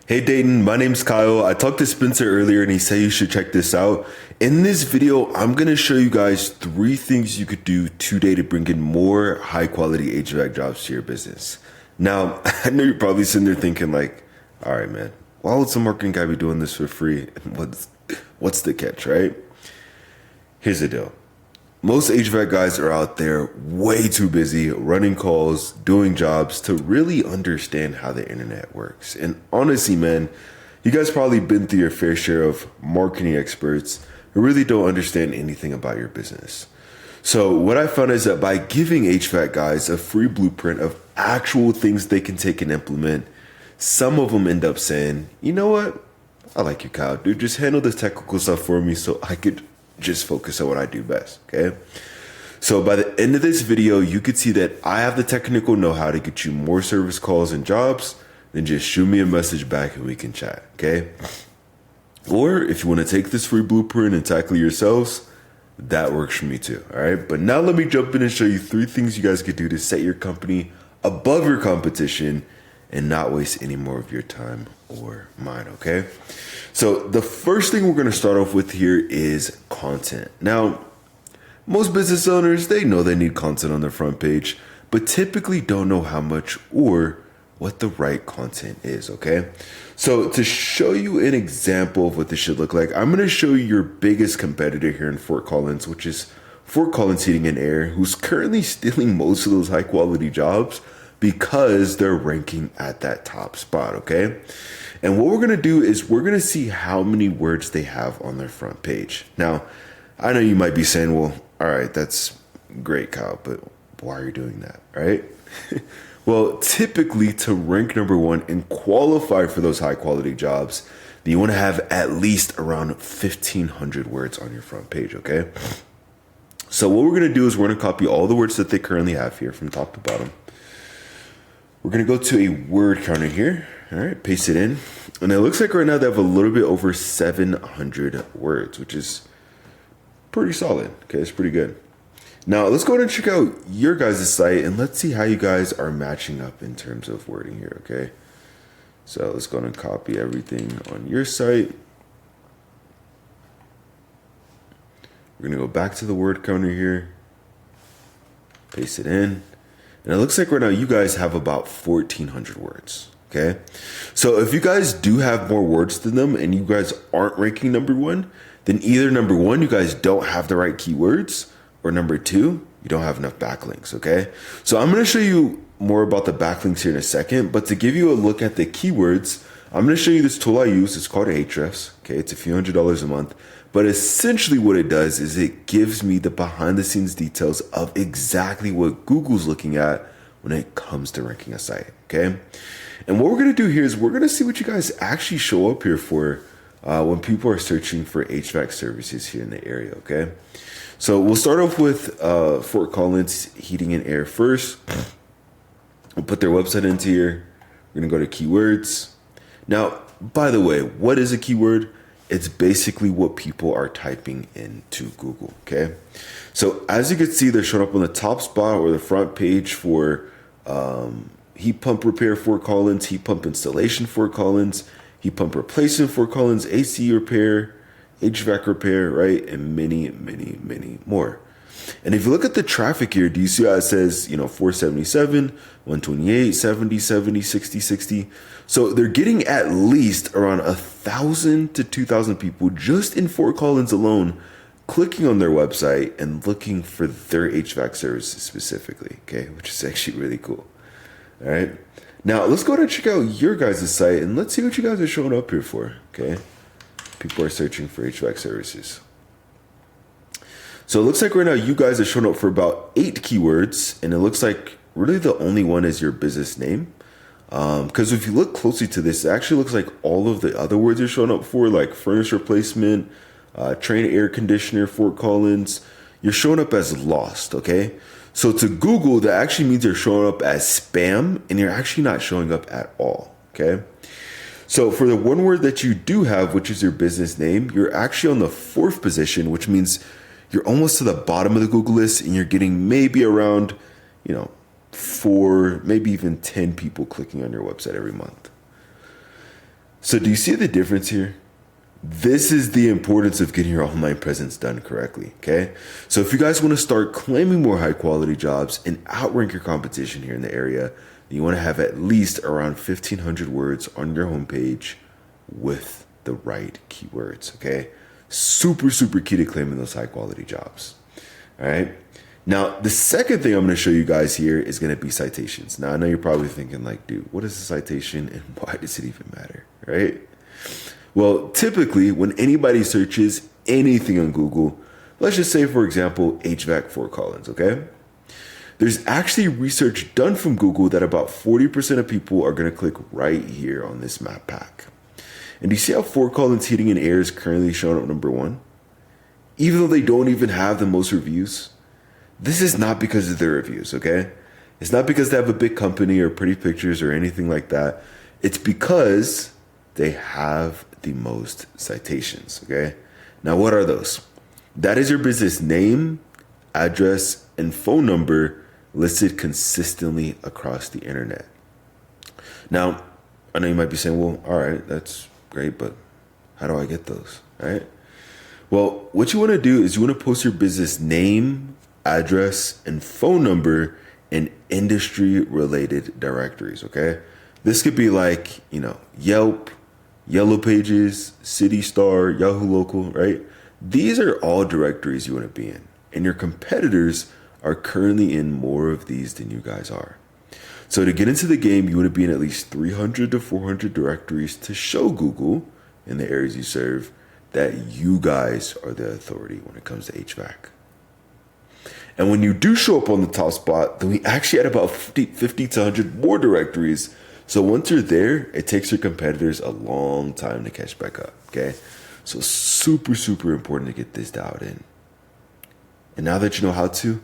Hey Dayton, my name's Kyle. I talked to Spencer earlier and he said you should check this out. In this video, I'm going to show you guys 3 things you could do today to bring in more high quality HVAC jobs to your business. Now, I know you're probably sitting there thinking like, all right, man, why would some marketing guy be doing this for free? And what's the catch, right? Here's the deal. Most HVAC guys are out there way too busy running calls, doing jobs to really understand how the internet works. And honestly, man, you guys probably been through your fair share of marketing experts who really don't understand anything about your business. So what I found is that by giving HVAC guys a free blueprint of actual things they can take and implement, some of them end up saying, you know what? I like you, Kyle, dude. Just handle this technical stuff for me so I could just focus on what I do best, okay? So by the end of this video, you could see that I have the technical know-how to get you more service calls and jobs. Then just shoot me a message back and we can chat, okay? Or if you want to take this free blueprint and tackle it yourselves, that works for me too, all right? But now let me jump in and show you 3 things you guys could do to set your company above your competition and not waste any more of your time or mine, okay? So the first thing we're going to start off with here is content. Now, most business owners, they know they need content on their front page, but typically don't know how much or what the right content is, okay? So to show you an example of what this should look like, I'm going to show you your biggest competitor here in Fort Collins, which is Fort Collins Heating and Air, who's currently stealing most of those high quality jobs because they're ranking at that top spot, okay? And what we're going to do is we're going to see how many words they have on their front page. Now, I know you might be saying, well, all right, that's great, Kyle, but why are you doing that, right? Well, typically to rank number 1 and qualify for those high quality jobs, you want to have at least around 1,500 words on your front page, okay? So what we're going to do is we're going to copy all the words that they currently have here from top to bottom. We're going to go to a word counter here. All right, paste it in. And it looks like right now they have a little bit over 700 words, which is pretty solid. Okay, it's pretty good. Now, let's go ahead and check out your guys' site and let's see how you guys are matching up in terms of wording here, okay? So let's go ahead and copy everything on your site. We're going to go back to the word counter here. Paste it in. And it looks like right now you guys have about 1,400 words. Okay, so if you guys do have more words than them and you guys aren't ranking number 1, then either number 1, you guys don't have the right keywords, or number 2, you don't have enough backlinks. Okay, so I'm going to show you more about the backlinks here in a second, but to give you a look at the keywords, I'm going to show you this tool I use. It's called Ahrefs. Okay, it's a few $100s a month, but essentially what it does is it gives me the behind the scenes details of exactly what Google's looking at when it comes to ranking a site. Okay. And what we're going to do here is we're going to see what you guys actually show up here for when people are searching for HVAC services here in the area, okay? So we'll start off with Fort Collins Heating and Air first. We'll put their website into here. We're going to go to keywords. Now, by the way, what is a keyword? It's basically what people are typing into Google, okay? So as you can see, they're showing up on the top spot or the front page for heat pump repair Fort Collins, heat pump installation Fort Collins, heat pump replacement Fort Collins, AC repair, HVAC repair, right? And many, many, many more. And if you look at the traffic here, do you see how it says, 477, 128, 70, 70, 60, 60? So they're getting at least around 1,000 to 2,000 people just in Fort Collins alone clicking on their website and looking for their HVAC services specifically, okay? Which is actually really cool. All right. Now let's go ahead and check out your guys' site and let's see what you guys are showing up here for. Okay. People are searching for HVAC services. So it looks like right now you guys are showing up for about 8 keywords, and it looks like really the only one is your business name. Because if you look closely to this, it actually looks like all of the other words are showing up for, like furnace replacement, train air conditioner, Fort Collins. You're showing up as lost. Okay. So to Google, that actually means you're showing up as spam and you're actually not showing up at all, okay? So for the one word that you do have, which is your business name, you're actually on the 4th position, which means you're almost to the bottom of the Google list and you're getting maybe around, 4, maybe even 10 people clicking on your website every month. So do you see the difference here? This is the importance of getting your online presence done correctly, okay? So if you guys want to start claiming more high quality jobs and outrank your competition here in the area, you want to have at least around 1,500 words on your homepage with the right keywords, okay? Super, super key to claiming those high quality jobs, all right? Now, the second thing I'm going to show you guys here is going to be citations. Now, I know you're probably thinking like, dude, what is a citation and why does it even matter, right? Well, typically when anybody searches anything on Google, let's just say, for example, HVAC Fort Collins, okay? There's actually research done from Google that about 40% of people are going to click right here on this map pack. And do you see how Fort Collins Heating and Air is currently showing up number 1? Even though they don't even have the most reviews. This is not because of their reviews, okay? It's not because they have a big company or pretty pictures or anything like that. It's because they have the most citations, okay? Now, what are those? That is your business name, address, and phone number listed consistently across the internet. Now, I know you might be saying, well, all right, that's great, but how do I get those, right? Well, what you want to do is you want to post your business name, address, and phone number in industry-related directories, okay? This could be like, Yelp, Yellow Pages, City Star, Yahoo Local, right? These are all directories you want to be in. And your competitors are currently in more of these than you guys are. So to get into the game, you want to be in at least 300 to 400 directories to show Google in the areas you serve that you guys are the authority when it comes to HVAC. And when you do show up on the top spot, then we actually add about 50 to 100 more directories. So once you're there, it takes your competitors a long time to catch back up, okay? So super, super important to get this dialed in. And now that you know how to,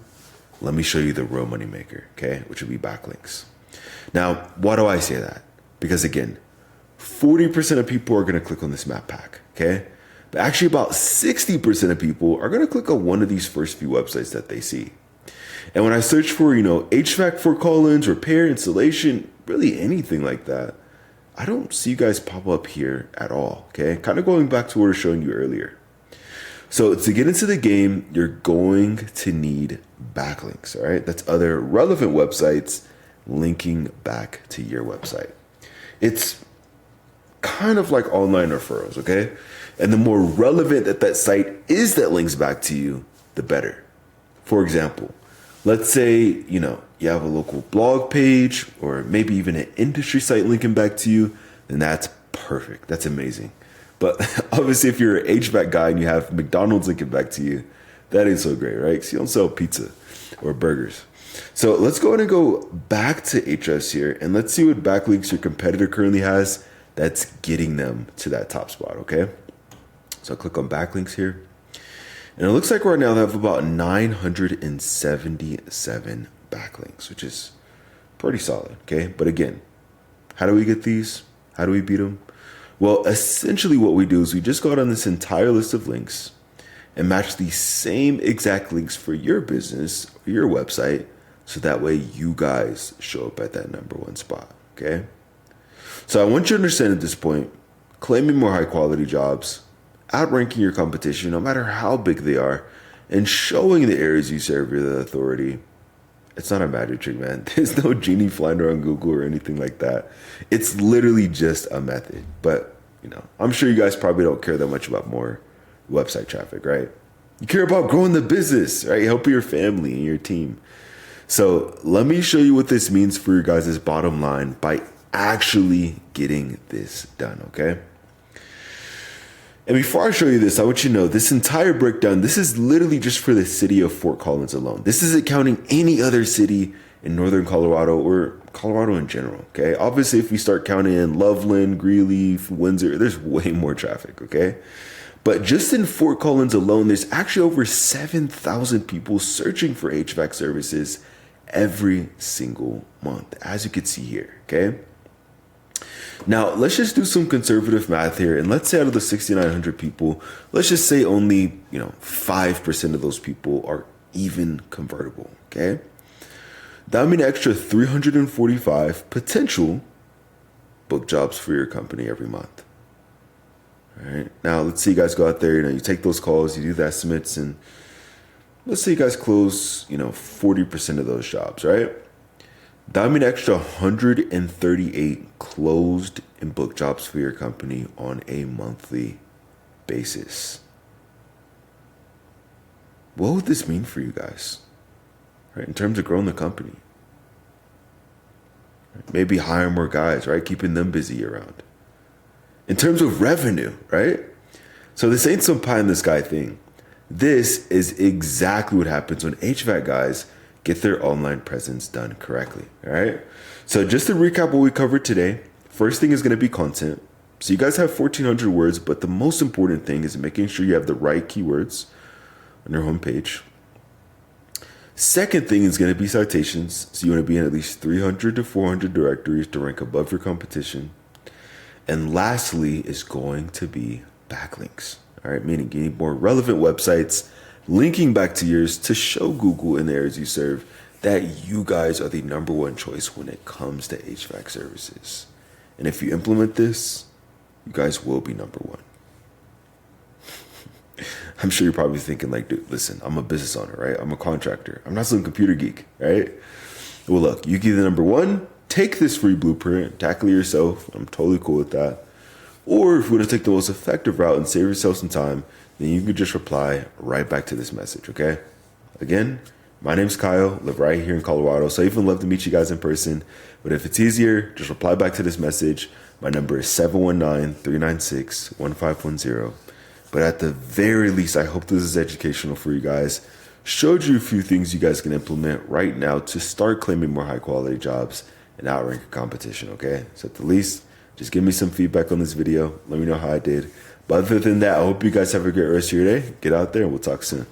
let me show you the real moneymaker, okay? Which would be backlinks. Now, why do I say that? Because again, 40% of people are gonna click on this map pack, okay? But actually about 60% of people are going to click on one of these first few websites that they see. And when I search for, HVAC Fort Collins, repair, installation, really anything like that, I don't see you guys pop up here at all, okay? Kind of going back to what I was showing you earlier. So to get into the game, you're going to need backlinks, all right? That's other relevant websites linking back to your website. It's kind of like online referrals, okay? And the more relevant that site is that links back to you, the better. For example, let's say, you have a local blog page or maybe even an industry site linking back to you, then that's perfect. That's amazing. But obviously, if you're an HVAC guy and you have McDonald's linking back to you, that ain't so great, right? Because you don't sell pizza or burgers. So let's go ahead and go back to HRS here and let's see what backlinks your competitor currently has that's getting them to that top spot, okay? So I'll click on backlinks here. And it looks like right now they have about 977 backlinks, which is pretty solid, okay? But again, how do we get these? How do we beat them? Well, essentially what we do is we just go out on this entire list of links and match the same exact links for your business or your website so that way you guys show up at that number 1 spot, okay? So I want you to understand at this point, claiming more high quality jobs, outranking your competition, no matter how big they are, and showing the areas you serve you're the authority. It's not a magic trick, man. There's no genie flying around Google or anything like that. It's literally just a method. But, I'm sure you guys probably don't care that much about more website traffic, right? You care about growing the business, right? Helping your family and your team. So let me show you what this means for your guys' bottom line by actually getting this done, okay? And before I show you this, I want you to know this entire breakdown, this is literally just for the city of Fort Collins alone. This isn't counting any other city in northern Colorado or Colorado in general, okay? Obviously, if we start counting in Loveland, Greeley, Windsor, there's way more traffic, okay? But just in Fort Collins alone, there's actually over 7,000 people searching for HVAC services every single month, as you can see here, okay? Now, let's just do some conservative math here. And let's say out of the 6,900 people, let's just say only, 5% of those people are even convertible, okay? That would mean an extra 345 potential book jobs for your company every month. All right. Now let's say you guys go out there, you take those calls, you do the estimates, and let's say you guys close, 40% of those jobs, right? That would mean an extra 138 closed and booked jobs for your company on a monthly basis. What would this mean for you guys, right? In terms of growing the company, right? Maybe hire more guys, right? Keeping them busy year round. In terms of revenue, right? So this ain't some pie in the sky thing. This is exactly what happens when HVAC guys get their online presence done correctly, all right? So just to recap what we covered today, first thing is going to be content. So you guys have 1,400 words, but the most important thing is making sure you have the right keywords on your homepage. Second thing is going to be citations. So you want to be in at least 300 to 400 directories to rank above your competition. And lastly is going to be backlinks, all right? Meaning you need more relevant websites linking back to yours to show Google in the areas you serve that you guys are the number one choice when it comes to HVAC services. And if you implement this, you guys will be number one. I'm sure you're probably thinking like, dude, listen, I'm a business owner, right? I'm a contractor. I'm not some computer geek, right? Well, look, you get the number one, take this free blueprint, tackle it yourself. I'm totally cool with that. Or if you want to take the most effective route and save yourself some time, then you can just reply right back to this message, okay? Again, my name's Kyle, live right here in Colorado, so I even love to meet you guys in person. But if it's easier, just reply back to this message. My number is 719-396-1510. But at the very least, I hope this is educational for you guys. Showed you a few things you guys can implement right now to start claiming more high quality jobs and outrank your competition, okay? So at the least, just give me some feedback on this video. Let me know how I did. But other than that, I hope you guys have a great rest of your day. Get out there and we'll talk soon.